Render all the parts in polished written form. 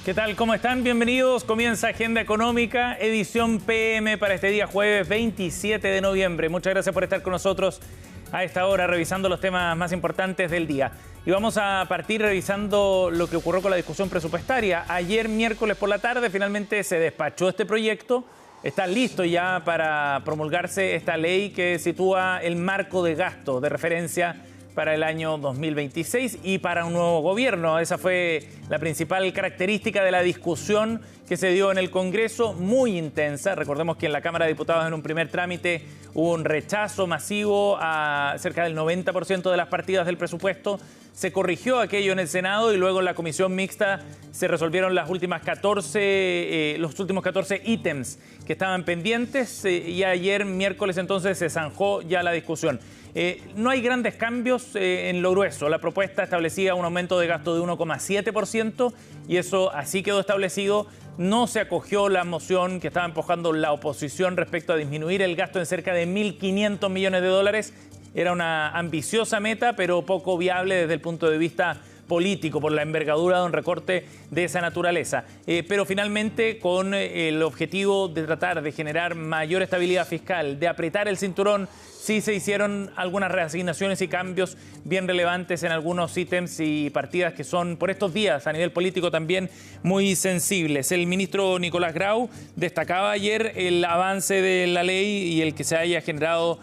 ¿Qué tal? ¿Cómo están? Bienvenidos. Comienza Agenda Económica, edición PM para este día jueves 27 de noviembre. Muchas gracias por estar con nosotros a esta hora revisando los temas más importantes del día. Y vamos a partir revisando lo que ocurrió con la discusión presupuestaria. Ayer miércoles por la tarde finalmente se despachó este proyecto. Está listo ya para promulgarse esta ley que sitúa el marco de gasto de referencia para el año 2026 y para un nuevo gobierno. Esa fue la principal característica de la discusión que se dio en el Congreso, muy intensa. Recordemos que en la Cámara de Diputados en un primer trámite hubo un rechazo masivo a cerca del 90% de las partidas del presupuesto. Se corrigió aquello en el Senado y luego en la Comisión Mixta se resolvieron los últimos 14 ítems que estaban pendientes y ayer miércoles entonces se zanjó ya la discusión. No hay grandes cambios en lo grueso. La propuesta establecía un aumento de gasto de 1,7% y eso así quedó establecido. No se acogió la moción que estaba empujando la oposición respecto a disminuir el gasto en cerca de 1.500 millones de dólares. Era una ambiciosa meta, pero poco viable desde el punto de vista político por la envergadura de un recorte de esa naturaleza. Pero finalmente con el objetivo de tratar de generar mayor estabilidad fiscal, de apretar el cinturón, sí se hicieron algunas reasignaciones y cambios bien relevantes en algunos ítems y partidas que son por estos días a nivel político también muy sensibles. El ministro Nicolás Grau destacaba ayer el avance de la ley y el que se haya generado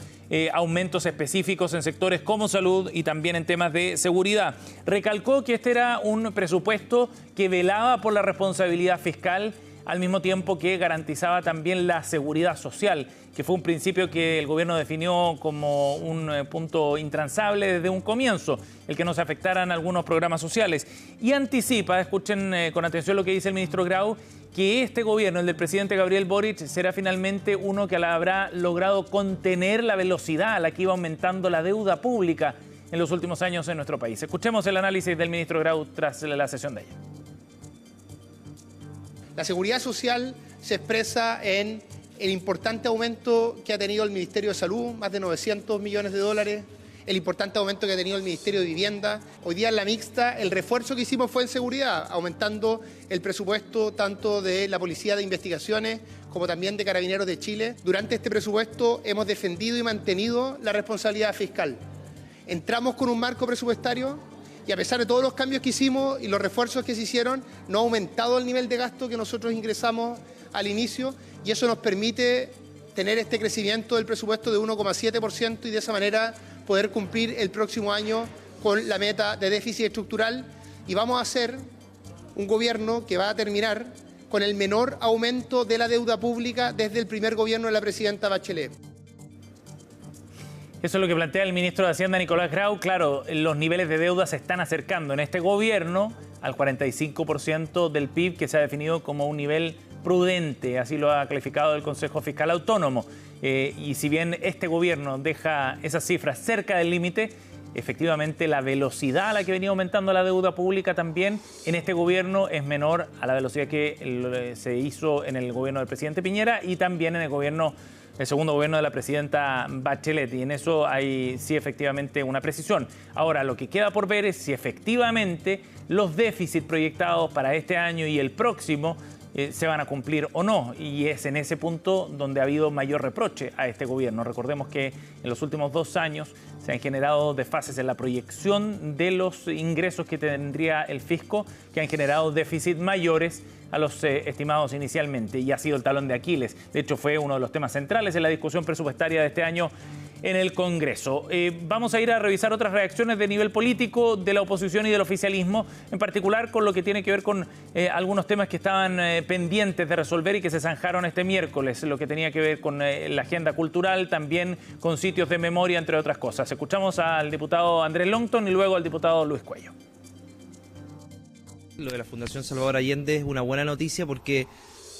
aumentos específicos en sectores como salud y también en temas de seguridad. Recalcó que este era un presupuesto que velaba por la responsabilidad fiscal al mismo tiempo que garantizaba también la seguridad social, que fue un principio que el gobierno definió como un punto intransable desde un comienzo, el que no se afectaran algunos programas sociales. Y anticipa, escuchen con atención lo que dice el ministro Grau, que este gobierno, el del presidente Gabriel Boric, será finalmente uno que habrá logrado contener la velocidad a la que iba aumentando la deuda pública en los últimos años en nuestro país. Escuchemos el análisis del ministro Grau tras la sesión de ayer. La seguridad social se expresa en el importante aumento que ha tenido el Ministerio de Salud, más de 900 millones de dólares, el importante aumento que ha tenido el Ministerio de Vivienda. Hoy día en la mixta el refuerzo que hicimos fue en seguridad, aumentando el presupuesto tanto de la Policía de Investigaciones como también de Carabineros de Chile. Durante este presupuesto hemos defendido y mantenido la responsabilidad fiscal. Entramos con un marco presupuestario y a pesar de todos los cambios que hicimos y los refuerzos que se hicieron, no ha aumentado el nivel de gasto que nosotros ingresamos al inicio y eso nos permite tener este crecimiento del presupuesto de 1,7% y de esa manera poder cumplir el próximo año con la meta de déficit estructural y vamos a hacer un gobierno que va a terminar con el menor aumento de la deuda pública desde el primer gobierno de la presidenta Bachelet. Eso es lo que plantea el ministro de Hacienda, Nicolás Grau. Claro, los niveles de deuda se están acercando en este gobierno al 45% del PIB, que se ha definido como un nivel prudente, así lo ha calificado el Consejo Fiscal Autónomo. Y si bien este gobierno deja esas cifras cerca del límite, efectivamente la velocidad a la que venía aumentando la deuda pública también en este gobierno es menor a la velocidad que se hizo en el gobierno del presidente Piñera y también en el segundo gobierno de la presidenta Bachelet, y en eso hay sí efectivamente una precisión. Ahora, lo que queda por ver es si efectivamente los déficits proyectados para este año y el próximo se van a cumplir o no, y es en ese punto donde ha habido mayor reproche a este gobierno. Recordemos que en los últimos 2 años se han generado desfases en la proyección de los ingresos que tendría el fisco, que han generado déficits mayores a los estimados inicialmente, y ha sido el talón de Aquiles. De hecho, fue uno de los temas centrales en la discusión presupuestaria de este año en el Congreso. Vamos a ir a revisar otras reacciones de nivel político de la oposición y del oficialismo, en particular con lo que tiene que ver con algunos temas que estaban pendientes de resolver y que se zanjaron este miércoles, lo que tenía que ver con la agenda cultural, también con sitios de memoria, entre otras cosas. Escuchamos al diputado Andrés Longton y luego al diputado Luis Cuello. Lo de la Fundación Salvador Allende es una buena noticia porque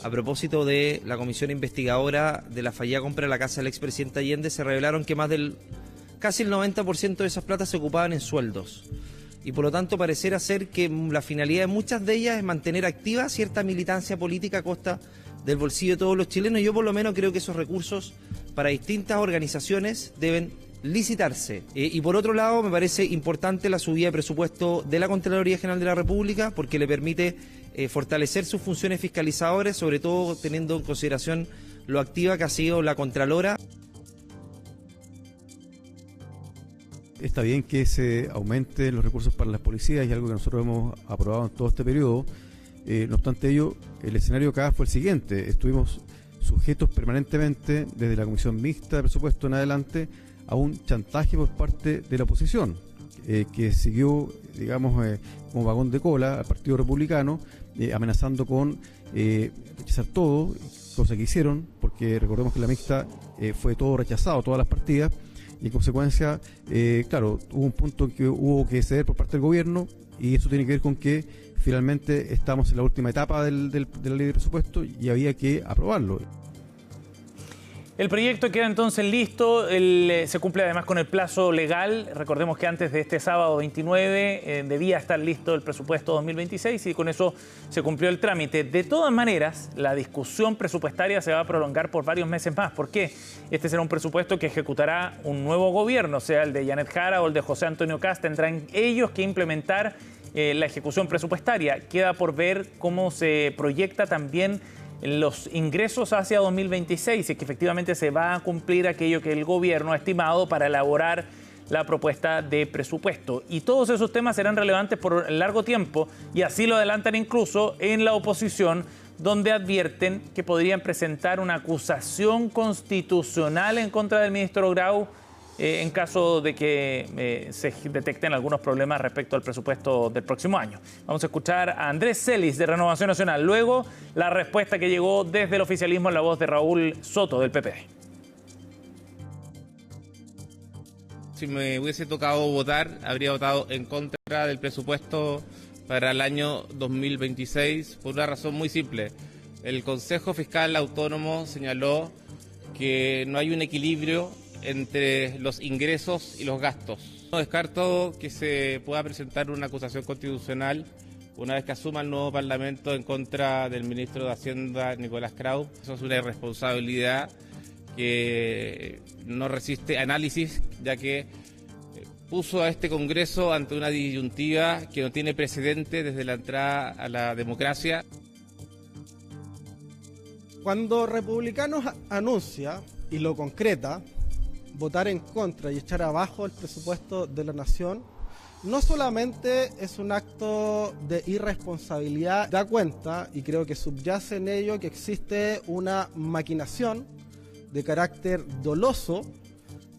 a propósito de la comisión investigadora de la fallida compra de la casa del expresidente Allende, se revelaron que casi el 90% de esas platas se ocupaban en sueldos. Y por lo tanto pareciera ser que la finalidad de muchas de ellas es mantener activa cierta militancia política a costa del bolsillo de todos los chilenos. Yo por lo menos creo que esos recursos para distintas organizaciones deben licitarse. Y por otro lado, me parece importante la subida de presupuesto de la Contraloría General de la República, porque le permite fortalecer sus funciones fiscalizadoras, sobre todo teniendo en consideración lo activa que ha sido la Contralora. Está bien que se aumenten los recursos para las policías, y algo que nosotros hemos aprobado en todo este periodo. No obstante ello, el escenario acá fue el siguiente: estuvimos sujetos permanentemente, desde la Comisión Mixta de Presupuesto en adelante, a un chantaje por parte de la oposición, que siguió, digamos, como vagón de cola al Partido Republicano, amenazando con rechazar todo, cosa que hicieron, porque recordemos que la Mixta fue todo rechazado, todas las partidas, y en consecuencia, claro, hubo un punto en que hubo que ceder por parte del gobierno, y eso tiene que ver con que finalmente estamos en la última etapa de la ley de presupuesto y había que aprobarlo. El proyecto queda entonces listo, se cumple además con el plazo legal. Recordemos que antes de este sábado 29 debía estar listo el presupuesto 2026 y con eso se cumplió el trámite. De todas maneras, la discusión presupuestaria se va a prolongar por varios meses más. ¿Por qué? Este será un presupuesto que ejecutará un nuevo gobierno, sea el de Janet Jara o el de José Antonio Kast. Tendrán ellos que implementar la ejecución presupuestaria. Queda por ver cómo se proyecta también los ingresos hacia 2026 y que efectivamente se va a cumplir aquello que el gobierno ha estimado para elaborar la propuesta de presupuesto. Y todos esos temas serán relevantes por largo tiempo y así lo adelantan incluso en la oposición, donde advierten que podrían presentar una acusación constitucional en contra del ministro Grau en caso de que se detecten algunos problemas respecto al presupuesto del próximo año. Vamos a escuchar a Andrés Celis de Renovación Nacional. Luego, la respuesta que llegó desde el oficialismo en la voz de Raúl Soto del PP. Si me hubiese tocado votar, habría votado en contra del presupuesto para el año 2026 por una razón muy simple. El Consejo Fiscal Autónomo señaló que no hay un equilibrio entre los ingresos y los gastos. No descarto que se pueda presentar una acusación constitucional una vez que asuma el nuevo Parlamento en contra del ministro de Hacienda, Nicolás Grau. Eso es una irresponsabilidad que no resiste análisis, ya que puso a este Congreso ante una disyuntiva que no tiene precedente desde la entrada a la democracia. Cuando Republicanos anuncia y lo concreta, votar en contra y echar abajo el presupuesto de la Nación, no solamente es un acto de irresponsabilidad, da cuenta, y creo que subyace en ello, que existe una maquinación de carácter doloso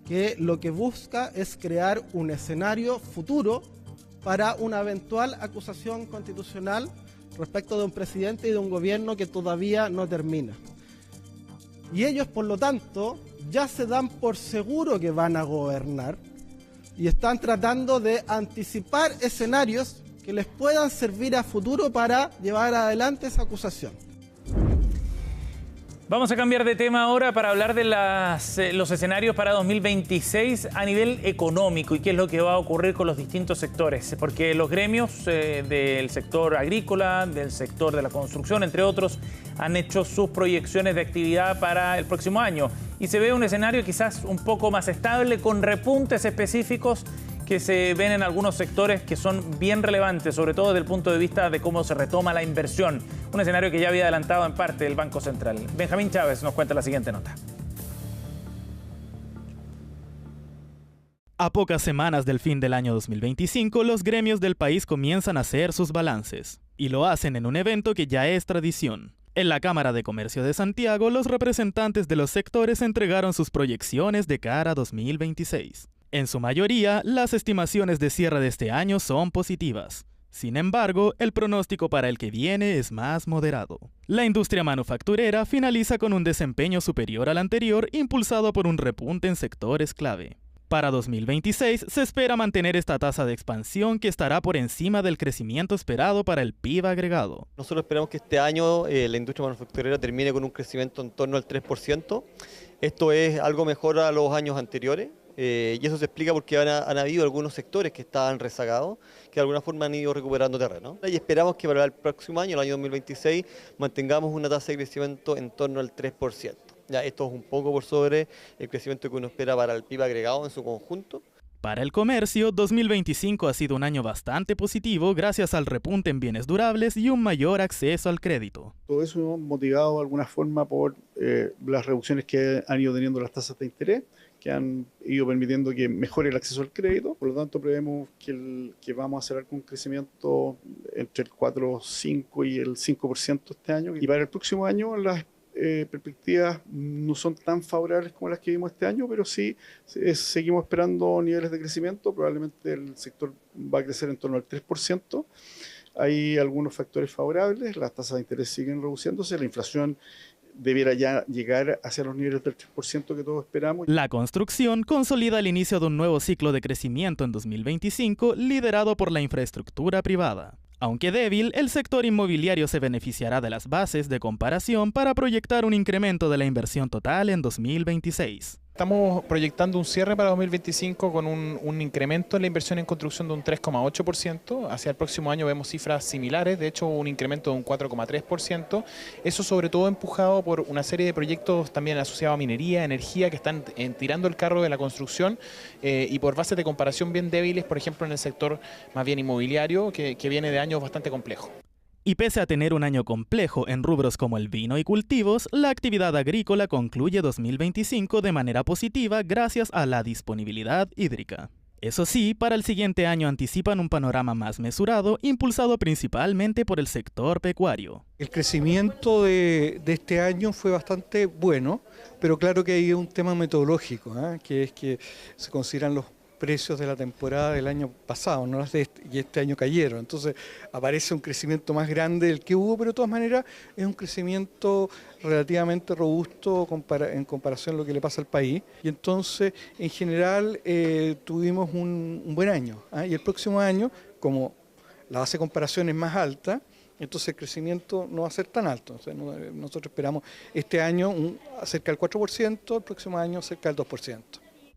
que lo que busca es crear un escenario futuro para una eventual acusación constitucional respecto de un presidente y de un gobierno que todavía no termina. Y ellos, por lo tanto, ya se dan por seguro que van a gobernar y están tratando de anticipar escenarios que les puedan servir a futuro para llevar adelante esa acusación. Vamos a cambiar de tema ahora para hablar de los escenarios para 2026 a nivel económico y qué es lo que va a ocurrir con los distintos sectores, porque los gremios del sector agrícola, del sector de la construcción, entre otros, han hecho sus proyecciones de actividad para el próximo año y se ve un escenario quizás un poco más estable con repuntes específicos que se ven en algunos sectores que son bien relevantes, sobre todo desde el punto de vista de cómo se retoma la inversión. Un escenario que ya había adelantado en parte el Banco Central. Benjamín Chávez nos cuenta la siguiente nota. A pocas semanas del fin del año 2025, los gremios del país comienzan a hacer sus balances. Y lo hacen en un evento que ya es tradición. En la Cámara de Comercio de Santiago, los representantes de los sectores entregaron sus proyecciones de cara a 2026. En su mayoría, las estimaciones de cierre de este año son positivas. Sin embargo, el pronóstico para el que viene es más moderado. La industria manufacturera finaliza con un desempeño superior al anterior, impulsado por un repunte en sectores clave. Para 2026 se espera mantener esta tasa de expansión que estará por encima del crecimiento esperado para el PIB agregado. Nosotros esperamos que este año la industria manufacturera termine con un crecimiento en torno al 3%. Esto es algo mejor a los años anteriores. Y eso se explica porque han habido algunos sectores que estaban rezagados, que de alguna forma han ido recuperando terreno. Y esperamos que para el próximo año, el año 2026, mantengamos una tasa de crecimiento en torno al 3%. Ya, esto es un poco por sobre el crecimiento que uno espera para el PIB agregado en su conjunto. Para el comercio, 2025 ha sido un año bastante positivo gracias al repunte en bienes durables y un mayor acceso al crédito. Todo eso motivado de alguna forma por las reducciones que han ido teniendo las tasas de interés, que han ido permitiendo que mejore el acceso al crédito. Por lo tanto, prevemos que vamos a cerrar con un crecimiento entre el 4,5 y el 5% este año. Y para el próximo año las perspectivas no son tan favorables como las que vimos este año, pero sí seguimos esperando niveles de crecimiento. Probablemente el sector va a crecer en torno al 3%. Hay algunos factores favorables, las tasas de interés siguen reduciéndose, la inflación debiera ya llegar hacia los niveles del 3% que todos esperamos. La construcción consolida el inicio de un nuevo ciclo de crecimiento en 2025 liderado por la infraestructura privada. Aunque débil, el sector inmobiliario se beneficiará de las bases de comparación para proyectar un incremento de la inversión total en 2026. Estamos proyectando un cierre para 2025 con un incremento en la inversión en construcción de un 3,8%. Hacia el próximo año vemos cifras similares, de hecho un incremento de un 4,3%. Eso sobre todo empujado por una serie de proyectos también asociados a minería, energía, que están tirando el carro de la construcción y por bases de comparación bien débiles, por ejemplo en el sector más bien inmobiliario, que viene de años bastante complejos. Y pese a tener un año complejo en rubros como el vino y cultivos, la actividad agrícola concluye 2025 de manera positiva gracias a la disponibilidad hídrica. Eso sí, para el siguiente año anticipan un panorama más mesurado, impulsado principalmente por el sector pecuario. El crecimiento de este año fue bastante bueno, pero claro que hay un tema metodológico, que es que se consideran los precios de la temporada del año pasado, no las de y este año cayeron. Entonces aparece un crecimiento más grande del que hubo, pero de todas maneras es un crecimiento relativamente robusto en comparación a lo que le pasa al país. Y entonces, en general, tuvimos un buen año. Y el próximo año, como la base de comparación es más alta, entonces el crecimiento no va a ser tan alto. O sea, nosotros esperamos este año cerca del 4%, el próximo año cerca del 2%.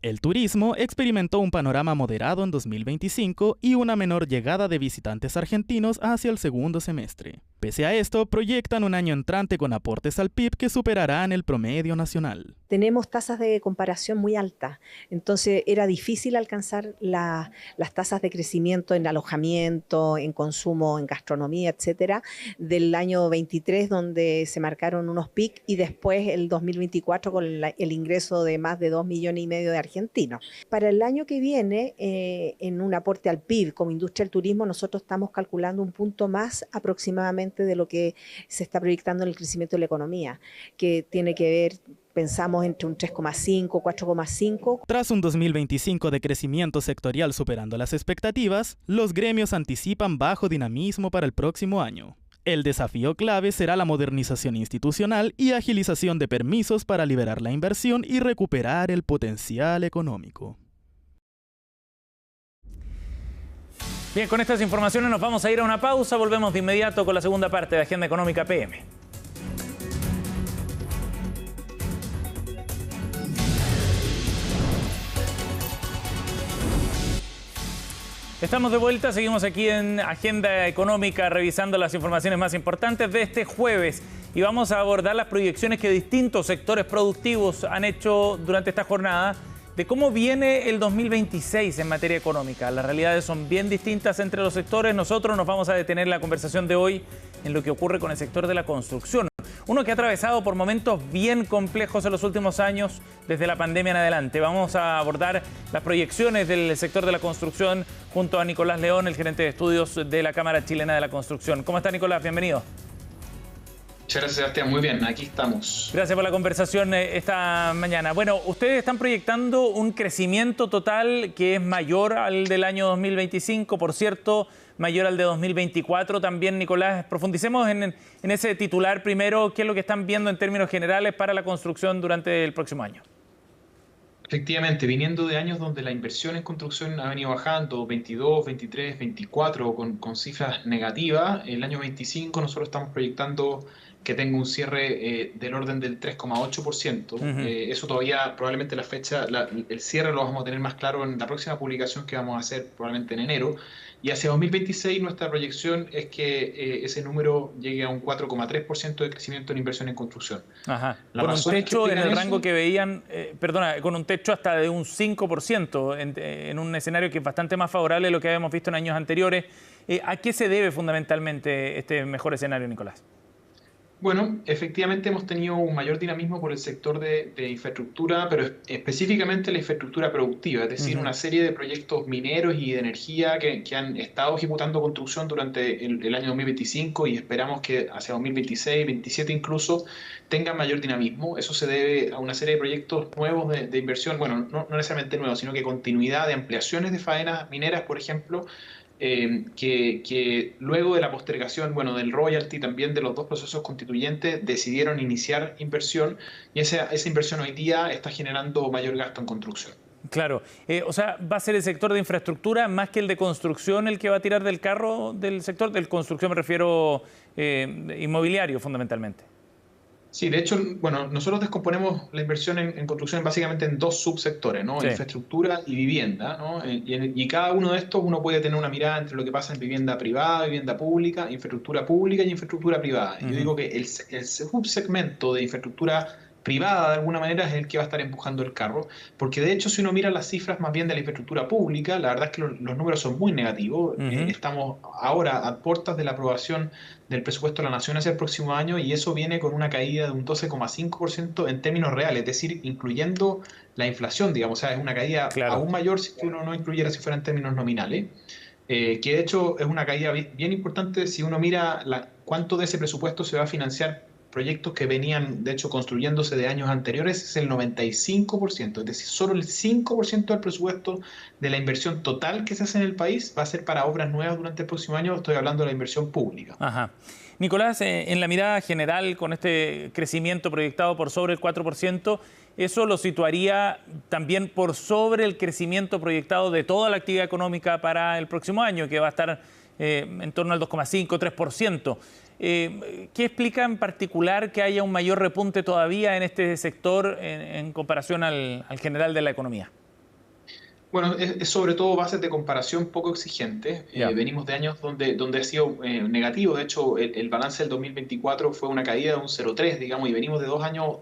El turismo experimentó un panorama moderado en 2025 y una menor llegada de visitantes argentinos hacia el segundo semestre. Pese a esto, proyectan un año entrante con aportes al PIB que superarán el promedio nacional. Tenemos tasas de comparación muy altas, entonces era difícil alcanzar las tasas de crecimiento en alojamiento, en consumo, en gastronomía, etcétera, del año 23, donde se marcaron unos PIC, y después el 2024 con el ingreso de más de 2,5 millones de argentinos. Para el año que viene, en un aporte al PIB como industria del turismo, nosotros estamos calculando un punto más aproximadamente de lo que se está proyectando en el crecimiento de la economía, que tiene que ver, pensamos, entre un 3,5, 4,5. Tras un 2025 de crecimiento sectorial superando las expectativas, los gremios anticipan bajo dinamismo para el próximo año. El desafío clave será la modernización institucional y agilización de permisos para liberar la inversión y recuperar el potencial económico. Bien, con estas informaciones nos vamos a ir a una pausa. Volvemos de inmediato con la segunda parte de Agenda Económica PM. Estamos de vuelta, seguimos aquí en Agenda Económica revisando las informaciones más importantes de este jueves y vamos a abordar las proyecciones que distintos sectores productivos han hecho durante esta jornada de cómo viene el 2026 en materia económica. Las realidades son bien distintas entre los sectores. Nosotros nos vamos a detener la conversación de hoy en lo que ocurre con el sector de la construcción. Uno que ha atravesado por momentos bien complejos en los últimos años, desde la pandemia en adelante. Vamos a abordar las proyecciones del sector de la construcción junto a Nicolás León, el gerente de estudios de la Cámara Chilena de la Construcción. ¿Cómo está, Nicolás? Bienvenido. Muchas gracias, Sebastián. Muy bien, aquí estamos. Gracias por la conversación esta mañana. Bueno, ustedes están proyectando un crecimiento total que es mayor al del año 2025, por cierto, mayor al de 2024 también, Nicolás. Profundicemos en ese titular primero. ¿Qué es lo que están viendo en términos generales para la construcción durante el próximo año? Efectivamente, viniendo de años donde la inversión en construcción ha venido bajando, 22, 23, 24, con cifras negativas, el año 25 nosotros estamos proyectando que tenga un cierre del orden del 3,8%. Eso todavía, probablemente el cierre lo vamos a tener más claro en la próxima publicación que vamos a hacer probablemente en enero. Y hacia 2026 nuestra proyección es que ese número llegue a un 4,3% de crecimiento en inversión en construcción. Ajá. Con un techo en el rango que veían, con un techo hasta de un 5% en un escenario que es bastante más favorable de lo que habíamos visto en años anteriores. ¿A qué se debe fundamentalmente este mejor escenario, Nicolás? Bueno, efectivamente hemos tenido un mayor dinamismo por el sector de infraestructura, pero específicamente la infraestructura productiva, es decir, una serie de proyectos mineros y de energía que han estado ejecutando construcción durante el año 2025 y esperamos que hacia 2026, 2027 incluso, tengan mayor dinamismo. Eso se debe a una serie de proyectos nuevos de inversión, bueno, no necesariamente nuevos, sino que continuidad de ampliaciones de faenas mineras, por ejemplo, que luego de la postergación, del royalty, también de los dos procesos constituyentes, decidieron iniciar inversión y esa inversión hoy día está generando mayor gasto en construcción. Claro, o sea, ¿va a ser el sector de infraestructura más que el de construcción el que va a tirar del carro del sector? Del construcción me refiero inmobiliario fundamentalmente. Sí, de hecho, nosotros descomponemos la inversión en construcción básicamente en dos subsectores, ¿no? Sí. Infraestructura y vivienda, ¿no? Y cada uno de estos uno puede tener una mirada entre lo que pasa en vivienda privada, vivienda pública y infraestructura privada. Yo digo que el subsegmento de infraestructura privada de alguna manera es el que va a estar empujando el carro, porque de hecho si uno mira las cifras más bien de la infraestructura pública, la verdad es que los números son muy negativos. Estamos ahora a puertas de la aprobación del presupuesto de la Nación hacia el próximo año y eso viene con una caída de un 12,5% en términos reales, es decir, incluyendo la inflación, digamos, o sea, es una caída aún mayor si uno no incluyera si fuera en términos nominales. Que de hecho es una caída bien importante si uno mira cuánto de ese presupuesto se va a financiar proyectos que venían, de hecho, construyéndose de años anteriores, es el 95%, es decir, solo el 5% del presupuesto de la inversión total que se hace en el país va a ser para obras nuevas durante el próximo año, estoy hablando de la inversión pública. Ajá. Nicolás, en la mirada general, con este crecimiento proyectado por sobre el 4%, ¿eso lo situaría también por sobre el crecimiento proyectado de toda la actividad económica para el próximo año, que va a estar en torno al 2,5, 3%? ¿Qué explica en particular que haya un mayor repunte todavía en este sector en comparación al general de la economía? Bueno, es sobre todo bases de comparación poco exigentes. Venimos de años donde ha sido negativo. De hecho, el balance del 2024 fue una caída de un 0,3, digamos, y venimos de 2 años,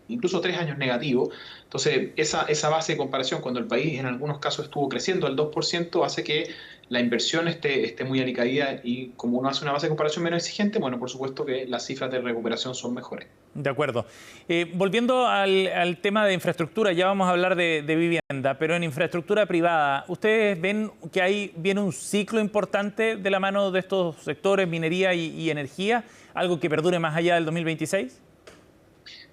incluso 3 años negativos. Entonces, esa base de comparación, cuando el país en algunos casos estuvo creciendo al 2%, hace que la inversión esté muy alicaída y como uno hace una base de comparación menos exigente, bueno, por supuesto que las cifras de recuperación son mejores. De acuerdo. Volviendo al tema de infraestructura, ya vamos a hablar de vivienda, pero en infraestructura privada, ¿ustedes ven que viene un ciclo importante de la mano de estos sectores, minería y energía, algo que perdure más allá del 2026?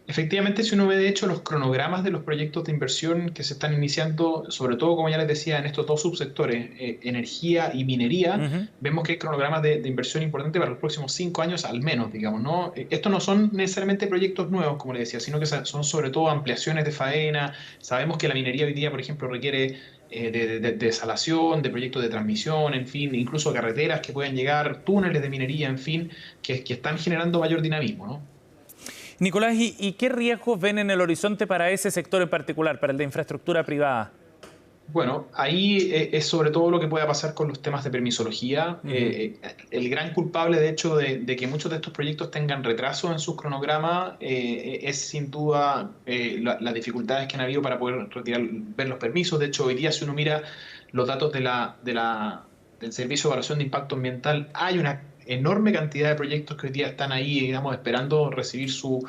Efectivamente, si uno ve de hecho los cronogramas de los proyectos de inversión que se están iniciando, sobre todo, como ya les decía, en estos dos subsectores, energía y minería, vemos que hay cronogramas de inversión importantes para los próximos 5 años al menos, digamos, ¿no? Estos no son necesariamente proyectos nuevos, como les decía, sino que son sobre todo ampliaciones de faena. Sabemos que la minería hoy día, por ejemplo, requiere de desalación, de proyectos de transmisión, en fin, incluso carreteras que pueden llegar, túneles de minería, en fin, que están generando mayor dinamismo, ¿no? Nicolás, ¿y qué riesgos ven en el horizonte para ese sector en particular, para el de infraestructura privada? Bueno, ahí es sobre todo lo que pueda pasar con los temas de permisología. El gran culpable, de hecho, de que muchos de estos proyectos tengan retraso en sus cronogramas es sin duda las dificultades que han habido para poder ver los permisos. De hecho, hoy día si uno mira los datos del Servicio de Evaluación de Impacto Ambiental, hay una enorme cantidad de proyectos que hoy día están ahí, digamos, esperando recibir su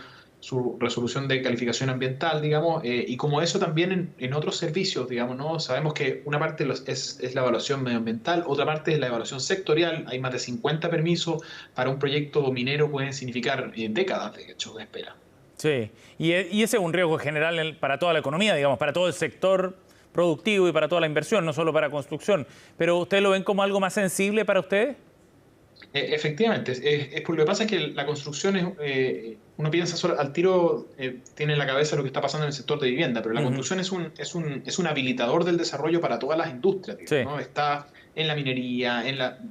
resolución de calificación ambiental, digamos, y como eso también en otros servicios, digamos, ¿no? Sabemos que una parte es la evaluación medioambiental, otra parte es la evaluación sectorial. Hay más de 50 permisos para un proyecto minero, pueden significar décadas, de hecho, de espera. Sí, y ese es un riesgo general para toda la economía, digamos, para todo el sector productivo y para toda la inversión, no solo para construcción. Pero ¿ustedes lo ven como algo más sensible para ustedes? Efectivamente, lo que pasa es que la construcción uno piensa solo, al tiro, tiene en la cabeza lo que está pasando en el sector de vivienda, pero la construcción es un habilitador del desarrollo para todas las industrias, digamos, ¿no? Está en la minería,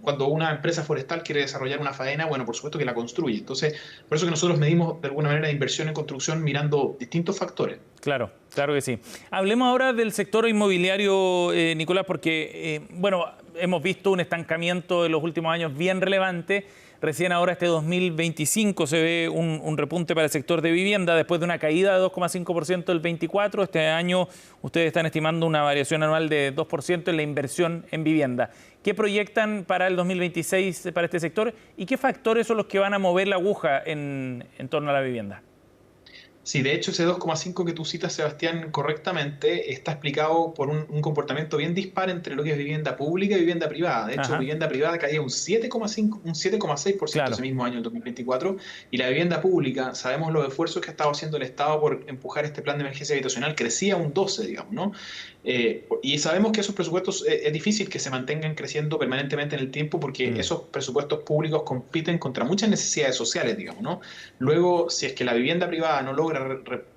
cuando una empresa forestal quiere desarrollar una faena, bueno, por supuesto que la construye. Entonces, por eso que nosotros medimos de alguna manera la inversión en construcción mirando distintos factores. Claro, claro que sí. Hablemos ahora del sector inmobiliario, Nicolás, porque, bueno, hemos visto un estancamiento en los últimos años bien relevante. Recién ahora este 2025 se ve un repunte para el sector de vivienda después de una caída de 2,5% del 24. Este año ustedes están estimando una variación anual de 2% en la inversión en vivienda. ¿Qué proyectan para el 2026 para este sector y qué factores son los que van a mover la aguja en torno a la vivienda? Sí, de hecho ese 2,5 que tú citas, Sebastián, correctamente, está explicado por un comportamiento bien dispar entre lo que es vivienda pública y vivienda privada. De hecho, vivienda privada caía un 7,5, un 7,6% ese mismo año, el 2024, y la vivienda pública, sabemos los esfuerzos que ha estado haciendo el Estado por empujar este plan de emergencia habitacional, crecía un 12, digamos, ¿no? Y sabemos que esos presupuestos es difícil que se mantengan creciendo permanentemente en el tiempo porque esos presupuestos públicos compiten contra muchas necesidades sociales, digamos, ¿no? Luego, si es que la vivienda privada no logra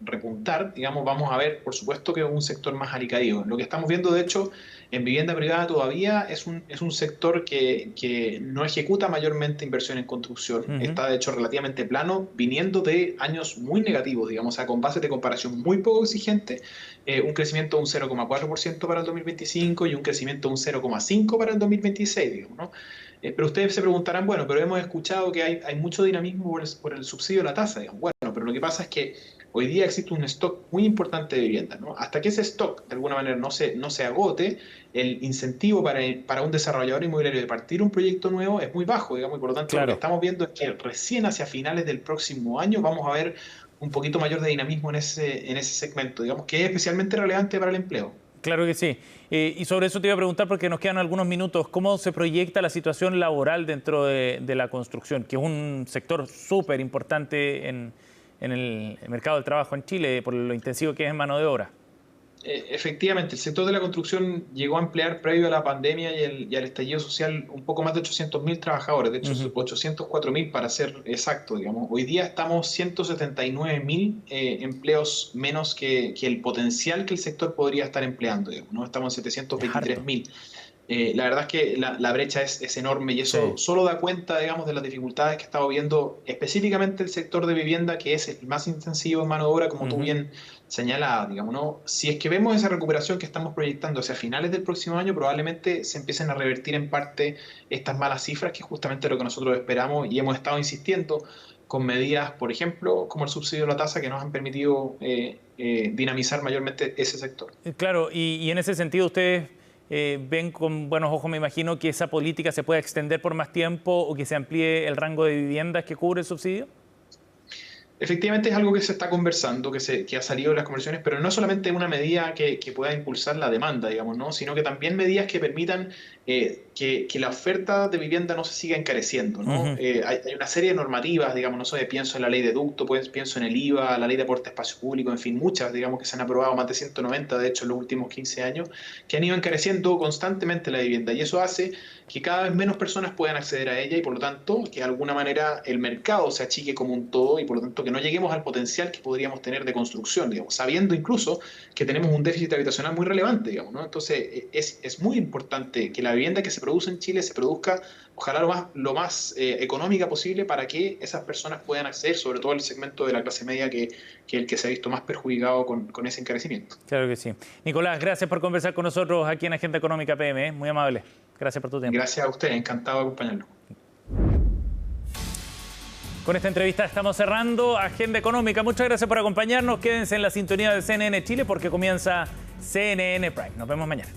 repuntar, digamos, vamos a ver, por supuesto, que un sector más alicaído. Lo que estamos viendo, de hecho, en vivienda privada todavía es un sector que no ejecuta mayormente inversión en construcción. Está, de hecho, relativamente plano, viniendo de años muy negativos, digamos, o sea, con bases de comparación muy poco exigentes, un crecimiento de un 0,4% para el 2025 y un crecimiento de un 0,5% para el 2026, digamos, ¿no? Pero ustedes se preguntarán, bueno, pero hemos escuchado que hay mucho dinamismo por el subsidio de la tasa, digamos. Bueno, pero lo que pasa es que hoy día existe un stock muy importante de vivienda, ¿no? Hasta que ese stock, de alguna manera, no se agote, el incentivo para un desarrollador inmobiliario de partir un proyecto nuevo es muy bajo, digamos, y por lo tanto lo que estamos viendo es que recién hacia finales del próximo año vamos a ver un poquito mayor de dinamismo en ese segmento, digamos, que es especialmente relevante para el empleo. Claro que sí. Y sobre eso te iba a preguntar, porque nos quedan algunos minutos, ¿cómo se proyecta la situación laboral dentro de la construcción, que es un sector súper importante en el mercado del trabajo en Chile, por lo intensivo que es en mano de obra? Efectivamente, el sector de la construcción llegó a emplear previo a la pandemia y al estallido social un poco más de 800.000 trabajadores, de hecho 804.000 para ser exacto, digamos. Hoy día estamos 179.000 empleos menos que el potencial que el sector podría estar empleando, digamos, ¿no? Estamos en 723.000. La verdad es que la brecha es enorme y eso solo da cuenta, digamos, de las dificultades que estamos viendo específicamente el sector de vivienda, que es el más intensivo en mano de obra, como tú bien señalabas, digamos, ¿no? Si es que vemos esa recuperación que estamos proyectando hacia finales del próximo año, probablemente se empiecen a revertir en parte estas malas cifras, que es justamente lo que nosotros esperamos y hemos estado insistiendo con medidas, por ejemplo, como el subsidio de la tasa, que nos han permitido dinamizar mayormente ese sector. Claro, y en ese sentido ustedes ven con buenos ojos, me imagino, que esa política se pueda extender por más tiempo o que se amplíe el rango de viviendas que cubre el subsidio. Efectivamente es algo que se está conversando, que ha salido de las conversaciones, pero no solamente una medida que pueda impulsar la demanda, digamos, ¿no? Sino que también medidas que permitan que la oferta de vivienda no se siga encareciendo, ¿no? Hay una serie de normativas, digamos, no sé, pienso en la ley de ducto, pues, pienso en el IVA, la ley de aporte a espacio público, en fin, muchas, digamos, que se han aprobado, más de 190, de hecho, en los últimos 15 años, que han ido encareciendo constantemente la vivienda, y eso hace que cada vez menos personas puedan acceder a ella y, por lo tanto, que de alguna manera el mercado se achique como un todo y, por lo tanto, que no lleguemos al potencial que podríamos tener de construcción, digamos, sabiendo incluso que tenemos un déficit habitacional muy relevante, digamos, ¿no? Entonces, es muy importante que la vivienda que se produce en Chile se produzca, ojalá lo más económica posible para que esas personas puedan acceder, sobre todo el segmento de la clase media, que es el que se ha visto más perjudicado con ese encarecimiento. Claro que sí. Nicolás, gracias por conversar con nosotros aquí en Agenda Económica PM, muy amable. Gracias por tu tiempo. Gracias a usted, encantado de acompañarlo. Con esta entrevista estamos cerrando Agenda Económica. Muchas gracias por acompañarnos. Quédense en la sintonía de CNN Chile porque comienza CNN Prime. Nos vemos mañana.